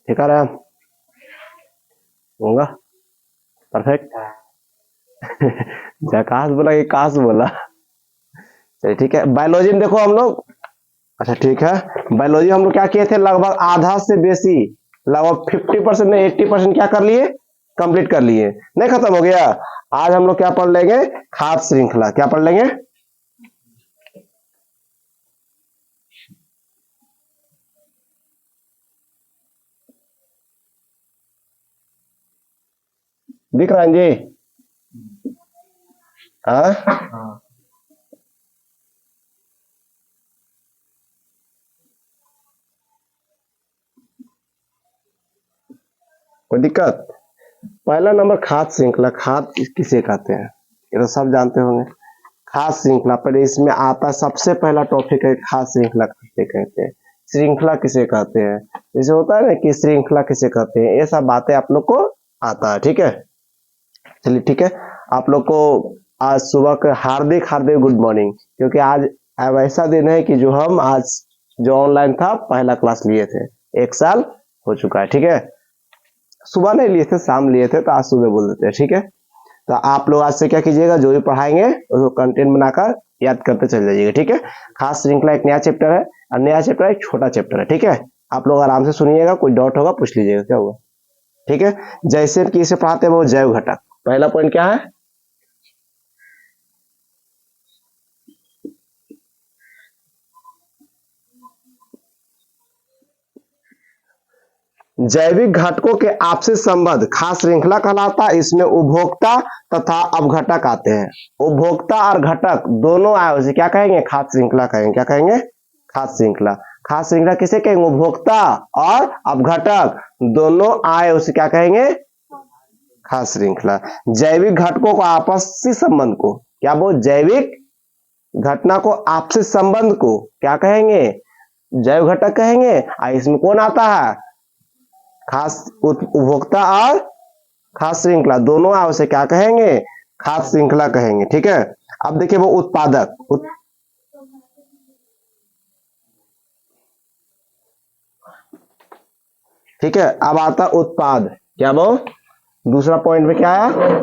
ठीक आ रहा है होगा परफेक्ट। जकास बोला कि कास बोला। चलिए ठीक है, बायोलॉजी में देखो हम लोग, अच्छा ठीक है, बायोलॉजी हम लोग क्या किए थे, लगभग आधा से बेसी, लगभग 50% ने 80% क्या कर लिए, कंप्लीट कर लिए, नहीं खत्म हो गया। आज हम लोग क्या पढ़ लेंगे, खाद्य श्रृंखला। क्या पढ़ लेंगे, दिख रहा है जी? हाँ कोई दिक्कत? पहला नंबर खाद्य श्रृंखला। खाद्य किसे कहते हैं, ये तो सब जानते होंगे। खाद्य श्रृंखला पर इसमें आता सबसे पहला टॉपिक है खाद्य श्रृंखला किसे कहते हैं, श्रृंखला किसे कहते हैं, जैसे होता है ना कि श्रृंखला किसे कहते हैं, ये सब बातें आप लोग को आता है। ठीक है, चलिए ठीक है, आप लोग को आज सुबह का हार्दिक हार्दिक गुड मॉर्निंग, क्योंकि आज अब ऐसा दिन है कि जो हम आज जो ऑनलाइन था पहला क्लास लिए थे, 1 साल हो चुका है। ठीक है, सुबह नहीं लिए थे, शाम लिए थे, तो आज सुबह बोल देते हैं। ठीक है, तो आप लोग आज से क्या कीजिएगा, जो भी पढ़ाएंगे उसको कंटेंट बनाकर याद करते चले जाइएगा। ठीक है, खास श्रृंखला एक नया चैप्टर है, और नया चैप्टर एक छोटा चैप्टर है। ठीक है, आप लोग आराम से सुनिएगा, कोई डाउट होगा पूछ लीजिएगा, क्या होगा। ठीक है, जैसे कि इसे पढ़ाते हैं वो जैव घटक। पहला पॉइंट क्या है, जैविक घटकों के आपसी संबंध खास श्रृंखला कहलाता है। इसमें उपभोक्ता तथा अवघटक आते हैं। उपभोक्ता और घटक दोनों आए उसे क्या कहेंगे, खास श्रृंखला कहेंगे। क्या कहेंगे, खास श्रृंखला। खास श्रृंखला किसे कहेंगे, उपभोक्ता और अवघटक दोनों आए उसे क्या कहेंगे, खास श्रृंखला। जैविक घटकों को आपसी संबंध को क्या बोल, जैविक घटना को आपसी संबंध को क्या कहेंगे, जैव घटक कहेंगे। इसमें कौन आता है, खास उपभोक्ता और खास श्रृंखला दोनों आए उसे क्या कहेंगे, खास श्रृंखला कहेंगे। ठीक है, अब देखिए वो उत्पादक ठीक है, अब आता उत्पाद। क्या वो दूसरा पॉइंट में क्या आया,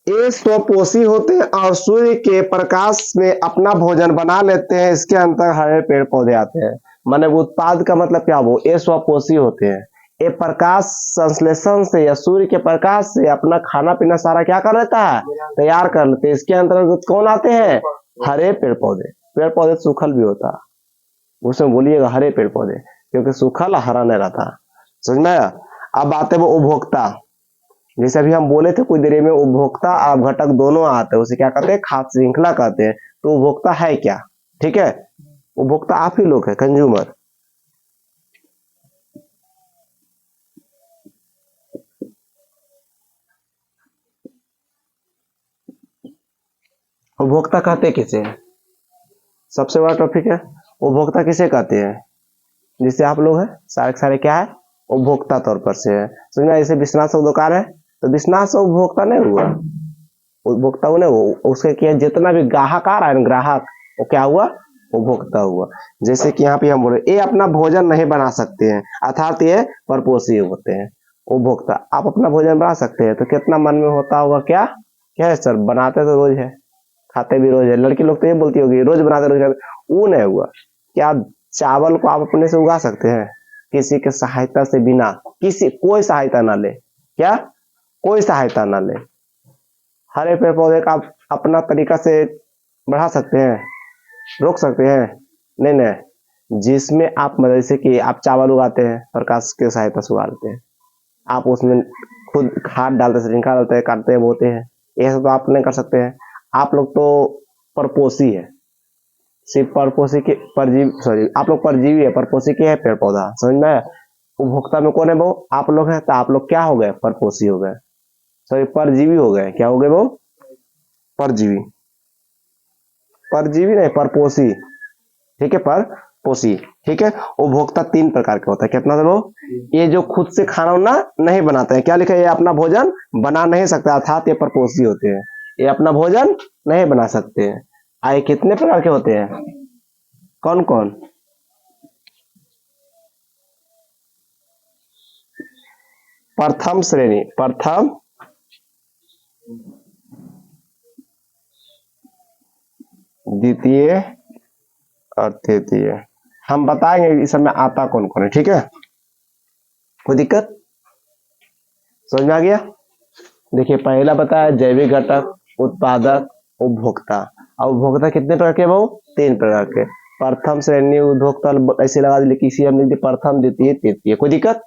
ये स्वपोषी होते हैं और सूर्य के प्रकाश में अपना भोजन बना लेते हैं। इसके अंतर हरे पेड़ पौधे आते हैं। माने उत्पाद का मतलब क्या, वो ये स्वपोषी होते हैं, ये प्रकाश संश्लेषण से या सूर्य के प्रकाश से अपना खाना पीना सारा क्या कर लेता है, तैयार कर लेते हैं। इसके अंतर्गत कौन आते हैं, हरे पेड़ पौधे। पेड़ पौधे सूखल भी होता है, उसमें बोलिएगा हरे पेड़ पौधे, क्योंकि सूखल हरा नहीं रहता। समझ में आया? अब आते हैं वो उपभोक्ता। जैसे अभी हम बोले थे कुछ देर में, उपभोक्ता और घटक दोनों आते हैं, उसे क्या कहते हैं, खाद्य श्रृंखला कहते हैं। तो उपभोक्ता है क्या, ठीक है, उपभोक्ता आप ही लोग है, कंज्यूमर। उपभोक्ता कहते किसे है, सबसे बड़ा टॉपिक है, उपभोक्ता किसे कहते हैं, जिससे आप लोग हैं सारे क्या है, उपभोक्ता तौर पर से है। समझना, जैसे विश्वनाथ सब दुकान है, तो विश्वनाथ से उपभोक्ता नहीं हुआ, उपभोक्ता ने वो उसके क्या, जितना भी ग्राहक आ रहा है ग्राहक, वो क्या हुआ, उपभोक्ता हुआ। जैसे कि यहाँ पे हम बोले ये अपना भोजन नहीं बना सकते हैं, अर्थात ये परपोषी होते हैं। उपभोक्ता आप अपना भोजन बना सकते हैं, तो कितना मन में होता होगा, क्या क्या है सर, बनाते तो रोज है, खाते भी रोज है। लड़की लोग तो ये बोलती होगी रोज बनाते रोज खाते, वो नहीं हुआ। क्या चावल को आप अपने से उगा सकते हैं, किसी के सहायता से, बिना किसी कोई सहायता ना ले, क्या कोई सहायता ना ले। हरे पेड़ पौधे का आप अपना तरीका से बढ़ा सकते हैं, रोक सकते हैं, नहीं नहीं। जिसमें आप जैसे कि आप चावल उगाते हैं, प्रकाश के सहायता से उगाते हैं, आप उसमें खुद खाद डालते, श्रृंखला डालते हैं, काटते हैं, बोते हैं, ये सब तो आप नहीं कर सकते हैं। आप लोग तो परपोषी है, सिर्फ परपोषी के परजीवी, सॉरी आप लोग परजीवी है, परपोषी के है पेड़ पौधा। समझ में? उपभोक्ता में कौन है, वो आप लोग हैं, तो आप लोग क्या हो गए, परपोषी हो गए, सॉरी परजीवी हो गए। क्या हो गए वो, परजीवी, परजीवी नहीं परपोषी। ठीक है, परपोषी। ठीक है, उपभोक्ता 3 प्रकार के होता है। कितना वो, ये जो खुद से खाना वाना नहीं बनाते हैं, क्या लिखा है, ये अपना भोजन बना नहीं सकता, अर्थात ये परपोषी होते हैं, ये अपना भोजन नहीं बना सकते हैं। आए कितने प्रकार के होते हैं, कौन कौन? प्रथम श्रेणी, प्रथम द्वितीय और तृतीय। हम बताएंगे इस समय आता कौन कौन है, ठीक है? कोई दिक्कत समझ में आ गया? देखिए पहला बताया जैविक घटक, उत्पादक, उपभोक्ता। अब उपभोक्ता कितने प्रकार के भाऊ? 3 प्रकार के। प्रथम श्रेणी उपभोक्ता ऐसे लगा दिए, किसी हम लिख दिए प्रथम द्वितीय तृतीय। कोई दिक्कत?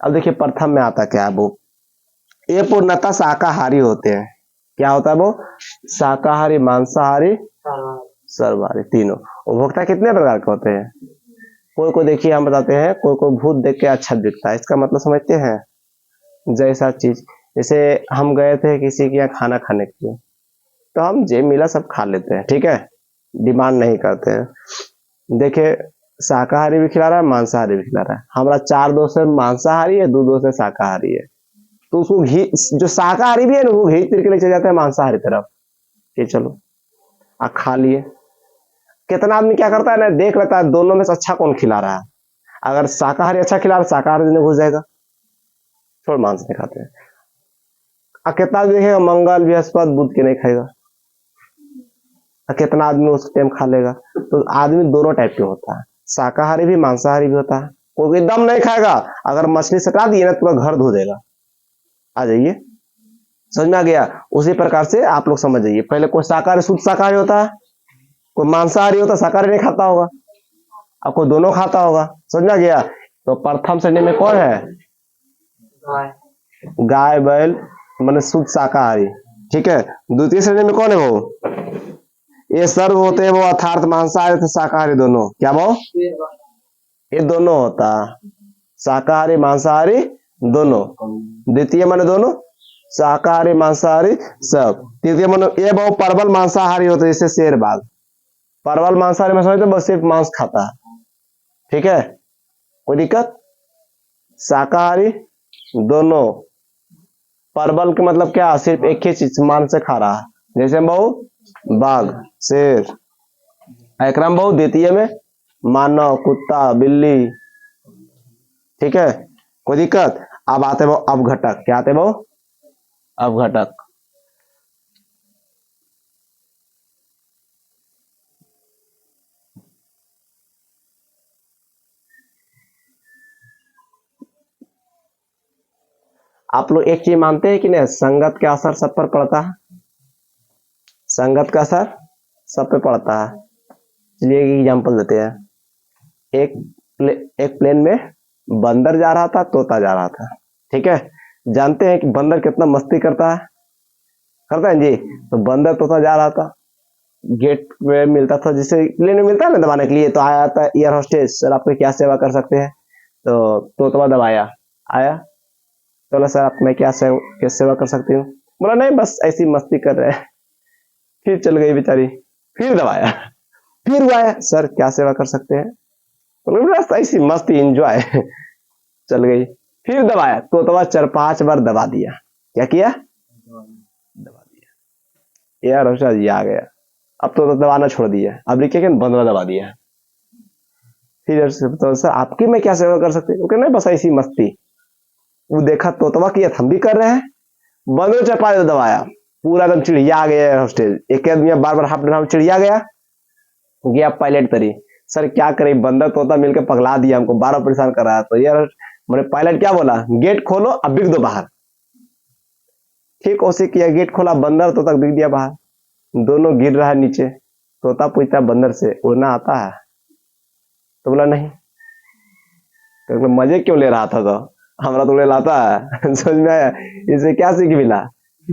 अब देखिए प्रथम में आता क्या है वो? ये पूर्णतः शाकाहारी होते हैं। क्या होता है वो? शाकाहारी, मांसाहारी, सर्वाहारी, तीनों। उपभोक्ता कितने प्रकार के होते हैं? कोई को देखिए हम बताते हैं, कोई को भूत देख के अच्छा दिखता है, इसका मतलब समझते हैं? जैसा चीज, जैसे हम गए थे किसी के यहाँ खाना खाने के लिए, तो हम जे मिला सब खा लेते हैं, ठीक है, डिमांड नहीं करते हैं। देखिए शाकाहारी भी खिला रहा है, मांसाहारी भी खिला रहा है। हमारा 4 दोस्त है मांसाहारी है, 2 दोस्त है शाकाहारी है, तो उसको घी, जो शाकाहारी भी है ना, वो घी तिर के ले चले जाते हैं मांसाहारी तरफ कि चलो आ खा लिए। कितना आदमी क्या करता है ना, देख लेता है दोनों में से अच्छा कौन खिला रहा है। अगर शाकाहारी अच्छा खिला रहा है, शाकाहारी दिन घुस जाएगा, छोड़ मांस नहीं खाते हैं। कितना आदमी देखेगा मंगल बृहस्पति बुध के नहीं खाएगा, कितना आदमी उस टाइम खा लेगा। तो आदमी दोनों टाइप के होता है, शाकाहारी भी मांसाहारी भी होता है। कोई दम नहीं खाएगा, अगर मछली सटा दिए ना पूरा घर धो देगा। आ जाइए, समझ में आ गया? उसी प्रकार से आप लोग समझ जाइए। पहले कोई शाकाहारी, शुद्ध शाकाहारी होता है, कोई मांसाहारी होता है, शाकाहारी नहीं खाता होगा, अब कोई दोनों खाता होगा। समझ में आ गया? तो प्रथम श्रेणी में कौन है? गाय बैल, माने शुद्ध शाकाहारी, ठीक है। द्वितीय श्रेणी में कौन है वो? ये सर्व होते हैं वो अर्थात मांसाहारी शाकाहारी दोनों। क्या वो? ये दोनों होता, शाकाहारी मांसाहारी दोनों। द्वितीय माने दोनों शाकाहारी मांसाहारी सब। तृतीय माने ये बहु परवल मांसाहारी होते हैं, जैसे शेरबाग। परवल मांसाहारी में समझते बस सिर्फ मांस खाता है, ठीक है, कोई दिक्कत? शाकाहारी दोनों। परवल के मतलब क्या? सिर्फ एक ही चीज मांस से खा रहा है, जैसे बहु बाघ, शेर। अक्रम बहु द्वितीय में मानव, कुत्ता, बिल्ली, ठीक है, कोई दिक्कत? अब आते वो अपघटक। क्या आते वो? अपघटक। आप लोग एक चीज मानते हैं कि नहीं, संगत का असर सब पर पड़ता है? संगत का असर सब पे पड़ता है। चलिए एक एग्जांपल देते हैं। एक प्लेन में बंदर जा रहा था, तोता जा रहा था, ठीक है। जानते हैं कि बंदर कितना मस्ती करता है? करता है जी। तो बंदर तोता जा रहा था, गेट पे मिलता था, जिसे प्लेन में मिलता है ना दबाने के लिए, तो आया था एयर होस्टेस, सर आपकी क्या सेवा कर सकते हैं? तो तोता दबाया, आया, बोला सर आप मैं क्या सेवा कर सकती हूँ? बोला नहीं बस ऐसी मस्ती कर रहे हैं। फिर चल गई बेचारी, फिर दबाया, फिर हुआ है, सर क्या सेवा कर सकते हैं? बस ऐसी मस्ती एंजॉय। चल गई, फिर दबाया, तो 4-5 बार दबा दिया। क्या किया? दबा दिया। यार रोशा जी आ गया, अब तो दबाना छोड़ दिया, अब लिखे 15 दबा दिया। फिर तो सर आपकी मैं क्या सेवा कर सकते हैं? नहीं बस ऐसी मस्ती। वो देखा तोतवा किया, हम भी कर रहे हैं, बंदर चपा दबाया, पूरा एकदम चिड़िया आ गया हॉस्टेल। एक आदमी बार बार हाथ चिड़िया गया पायलट तरी, सर क्या करे, बंदर तोता मिलकर पगला दिया हमको, 12 परेशान कर रहा है। तो यार मैंने पायलट क्या बोला, गेट खोलो अब बिक दो बाहर। ठीक उसे किया, गेट खोला, बंदर तोता बिक दिया बाहर, दोनों गिर रहा है नीचे। तोता पूछता बंदर से उड़ना आता है? तो बोला नहीं। तो मजे क्यों ले रहा था? तो हमारा तो उड़े लाता है। समझ में आया? इसे क्या सीख मिला?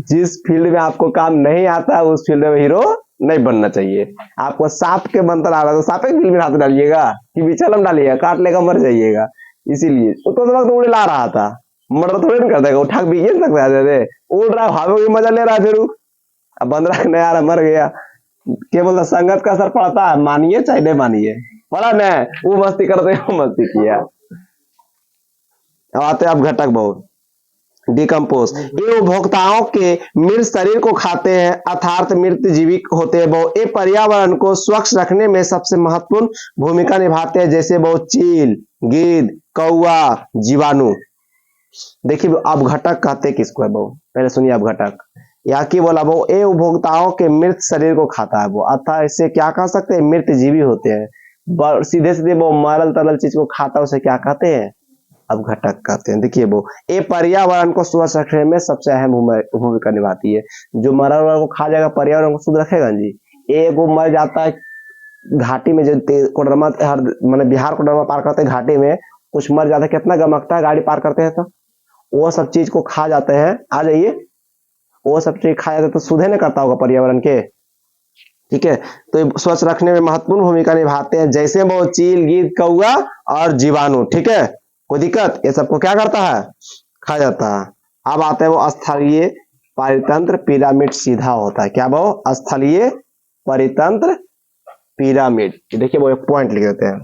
जिस फील्ड में आपको काम नहीं आता उस फील्ड में हीरो नहीं बनना चाहिए। आपको सांप के मंत्र आ रहा तो सांप के बिल में हाथ डालिएगा कि बिचलम डालिएगा, काट लेगा मर जाइएगा। इसीलिए तो उड़े ला रहा था, मर्डर थोड़े ना कर देगा, उठा के बीच सकता है, उड़ रहा भागो की मजा ले रहा फिर। अब बंदरा नहीं आ रहा, मर गया। केवल संगत का असर पड़ता है, मानिए चाहे नहीं मानिए, पड़ा न वो मस्ती करते वो मस्ती किया। अब आते आप घटक बहुत। डिकम्पोज। ये उपभोक्ताओं के मृत शरीर को खाते हैं अर्थात मृत जीवी होते हैं। वो ये पर्यावरण को स्वच्छ रखने में सबसे महत्वपूर्ण भूमिका निभाते हैं, जैसे वो चील, गिद्ध, कौआ, जीवाणु। देखिए अपघटक कहते किसको है वो, पहले सुनिए अपघटक। या की बोला वो ये उपभोक्ताओं के मृत शरीर को खाता है वो, अर्थात इससे क्या कह सकते हैं, मृत जीवी होते हैं। सीधे सीधे वो मरल तरल चीज को खाता है, उसे क्या कहते हैं, अपघटक कहते हैं। देखिए वो ये पर्यावरण को स्वच्छ रखने में सबसे अहम भूमिका निभाती है। जो मरा हुआ को खा जाएगा पर्यावरण को शुद्ध रखेगा जी। एक वो मर जाता है घाटी में, जो कोडरमा मैंने बिहार कोडरमा पार करते हैं घाटी में, कुछ मर जाता है, कितना गमकता है गाड़ी पार करते हैं, तो वो सब चीज को खा जाते हैं। आ जाइए, वो सब चीज खा जाते हैं तो शुद्ध नहीं करता होगा पर्यावरण के, ठीक है। तो स्वच्छ रखने में महत्वपूर्ण भूमिका निभाते हैं, जैसे वो चील, गिद्ध, कौआ और जीवाणु, ठीक है। कोई दिक्कत, ये सबको क्या करता है, खा जाता है। अब आते हैं वो स्थलीय परितंत्र पिरामिड सीधा होता है। क्या वो स्थलीय परितंत्र पिरामिड, देखिए वो एक पॉइंट लिख देते हैं।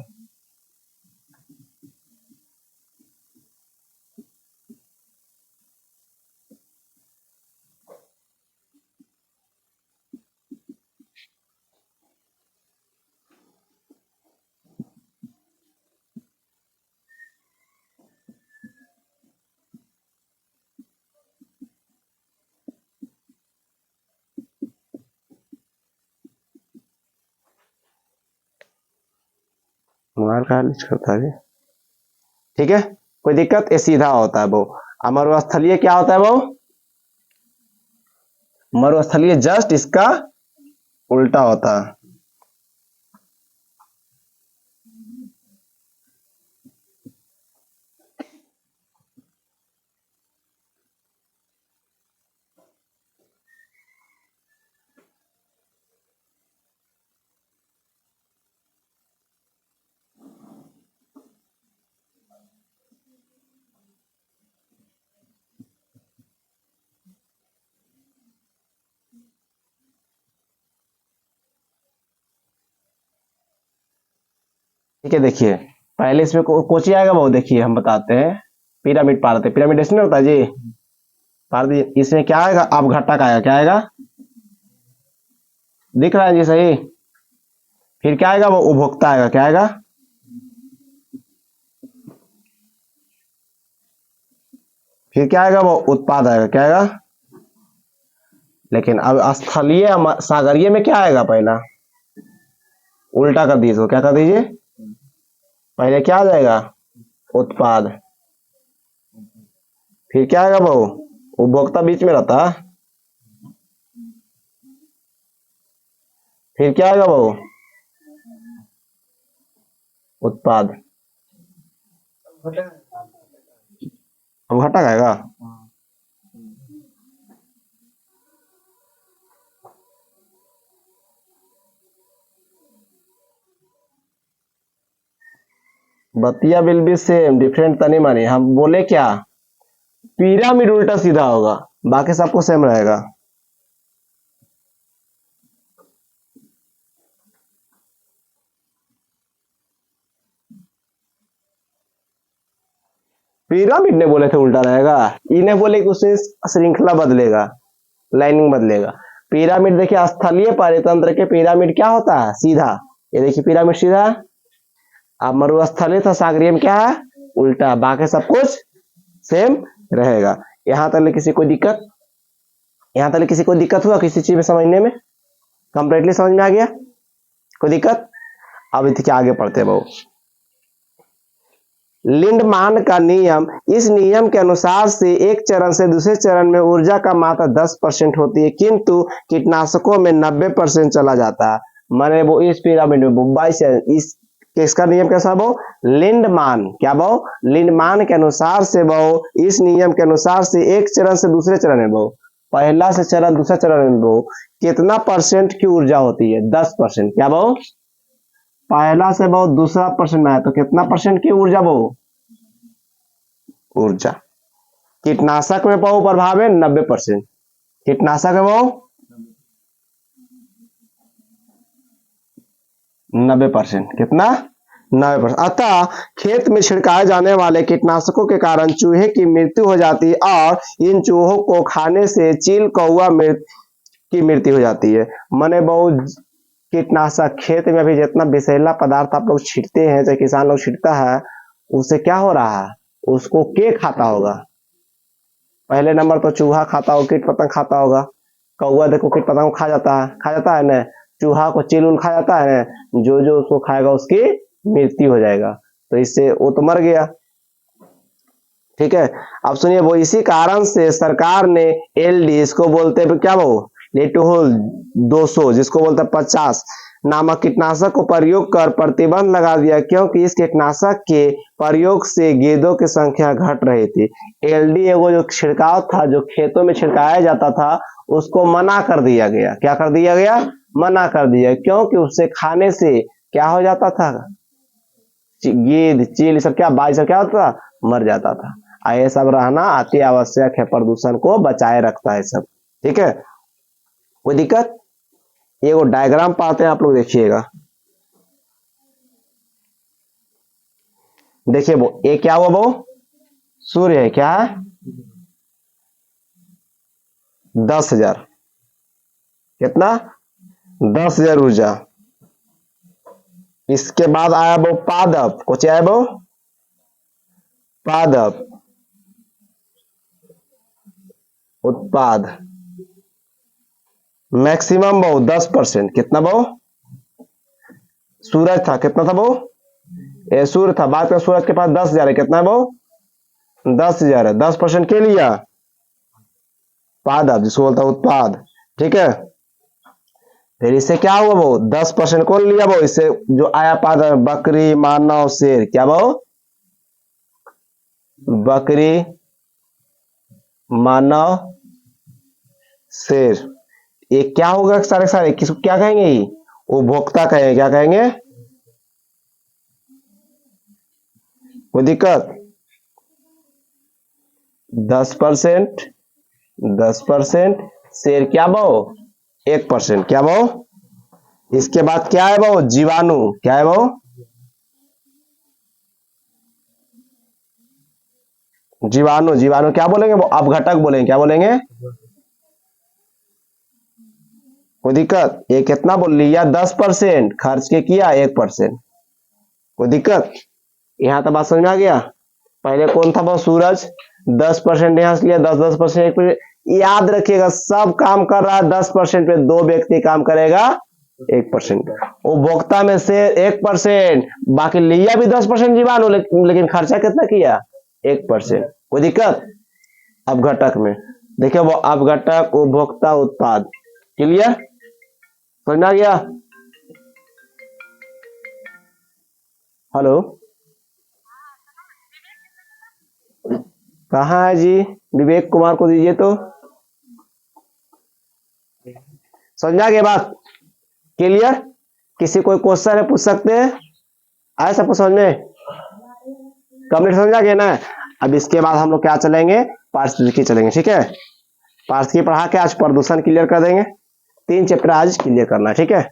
मोबाइल का लिस्ट करता है, ठीक है। कोई दिक्कत, ये सीधा होता है वो। मरुस्थलीय क्या होता है वो, मरुस्थलीय जस्ट इसका उल्टा होता है। ठीक है, देखिए पहले इसमें कोची आएगा वो, देखिए हम बताते हैं। पिरामिड पारते, पिरामिड ऐसे नहीं होता जी, पार दिए। इसमें क्या आएगा, अपघटक आएगा। क्या आएगा, दिख रहा है जी सही। फिर क्या आएगा, वो उपभोक्ता आएगा। क्या आएगा, फिर क्या आएगा, वो उत्पाद आएगा। क्या आएगा, लेकिन अब स्थलीय सागरीय में क्या आएगा, पहला उल्टा कर दीजिए, क्या कर दीजिए, पहले क्या आ जाएगा, उत्पाद। फिर क्या आएगा, वो उपभोक्ता बीच में रहता। फिर क्या आएगा, वो उत्पाद। अब घटक आएगा। बतिया विल बी सेम, डिफरेंट तनी मानी। हम बोले क्या, पिरामिड उल्टा सीधा होगा, बाकी सबको सेम रहेगा। पिरामिड ने बोले थे उल्टा रहेगा, इन्हें बोले कि उससे श्रृंखला बदलेगा, लाइनिंग बदलेगा। पिरामिड देखिए, स्थलीय परितंत्र के पिरामिड क्या होता है, सीधा। ये देखिए पिरामिड सीधा। अब मरुस्थलीय था सागरीय में क्या है, उल्टा। बाकी सब कुछ सेम रहेगा। यहां तक किसी को दिक्कत, यहां तक किसी को दिक्कत हुआ किसी चीज में समझने में, कंप्लीटली समझ में आ गया, कोई दिक्कत। अब देखिए आगे पढ़ते बहु। लिंडमान का नियम, इस नियम के अनुसार से एक चरण से दूसरे चरण में ऊर्जा का मात्रा 10% होती है, किंतु कीटनाशकों में 90% चला जाता है। माने वो इस पिरामिड में 22 इस किसका नियम कैसा वो, लिंडमान। क्या वो, लिंडमान के अनुसार से वो, इस नियम के अनुसार से एक चरण से दूसरे चरण में वो, पहला से चरण दूसरा चरण में वो कितना परसेंट की ऊर्जा होती है, 10%। क्या वो, पहला से बहुत दूसरा परसेंट में आया तो कितना परसेंट की ऊर्जा, वो ऊर्जा। कीटनाशक में बहु प्रभाव है 90%, कीटनाशक है वो 90%, कितना 90%। अतः खेत में छिड़काए जाने वाले कीटनाशकों के कारण चूहे की मृत्यु हो जाती है और इन चूहों को खाने से चील कौवा की मृत्यु हो जाती है। माने बहुत कीटनाशक खेत में अभी जितना विषैला पदार्थ आप लोग छींटते हैं, चाहे किसान लोग छींटता है, उससे क्या हो रहा है, उसको के खाता होगा। पहले नंबर तो चूहा खाता होगा, कीट पतंग खाता होगा। कौवा देखो कीट पतंग को खा जाता है ना, चूहा को चील उल खा जाता है ना, जो जो उसको खाएगा उसकी मृत्यु हो जाएगा। तो इससे वो तो मर गया। ठीक है, अब सुनिए, वो इसी कारण से सरकार ने LD, इसको बोलते हैं क्या, वो लेटोहोल 200 जिसको बोलते हैं 50 नामक कीटनाशक को प्रयोग कर प्रतिबंध लगा दिया, क्योंकि इस कीटनाशक के प्रयोग से गेंदों की संख्या घट रही थी। LD वो जो छिड़काव था, जो खेतों में छिड़काया जाता था, उसको मना कर दिया गया। क्या कर दिया गया? मना कर दिया, क्योंकि उससे खाने से क्या हो जाता था, गेंद चील सब क्या बाई सब क्या होता था, मर जाता था। ये सब रहना अति आवश्यक है, प्रदूषण को बचाए रखता है सब। ठीक है, कोई दिक्कत? ये वो डायग्राम पाते हैं आप लोग, देखिएगा। देखिए वो ये क्या हुआ, वो सूर्य है, क्या है 10,000, कितना 10,000 ऊर्जा। इसके बाद आया वो पादप, कुछ आया वो पादप उत्पाद, मैक्सिमम वो 10%, कितना वो सूरज था, कितना था वो, ये सूर्य था, बात का सूरज के पास 10,000 है, कितना है वो 10,000 है। 10% के लिया पादप, जिसको बोलता है उत्पाद। ठीक है, फिर इससे क्या हुआ, वो 10% कौन लिया, वो इससे जो आया पादप, बकरी मानव शेर, क्या वो बकरी मानव शेर। ये क्या होगा, सारे सारे किसको क्या कहेंगे, उपभोक्ता कहेंगे। क्या कहेंगे, कोई दिक्कत? 10%, 10% शेर क्या वो 1%, क्या वो। इसके बाद क्या है वो जीवाणु, क्या है वो जीवाणु। जीवाणु क्या बोलेंगे, वो अपघटक बोलेंगे, क्या बोलेंगे, कोई दिक्कत? ये कितना बोल लिया 10%, खर्च के किया 1%, कोई दिक्कत? यहाँ तक बात समझ में आ गया। पहले कौन था, वो सूरज, 10% यहाँ से लिया, 10% 1%। याद रखिएगा, सब काम कर रहा है 10% पे, 2 व्यक्ति काम करेगा 1%। उपभोक्ता में से 1%, बाकी लिया भी 10% जीवाणु, लेकिन खर्चा कितना किया 1%, कोई दिक्कत? अपघटक में देखिए, वो अपघटक उपभोक्ता उत्पाद, क्लियर, समझ में आ गया। हेलो, कहाँ है जी, विवेक कुमार को दीजिए तो। समझ में आ गया बात, क्लियर? किसी कोई क्वेश्चन है पूछ सकते हैं, आए सबको समझ में, कंप्लीट समझ आ गया ना। अब इसके बाद हम लोग क्या चलेंगे, पारिस्थितिकी चलेंगे। ठीक है, पारिस्थितिकी पढ़ा के आज प्रदूषण क्लियर कर देंगे, 3 चैप्टर आज क्लियर करना है। ठीक है।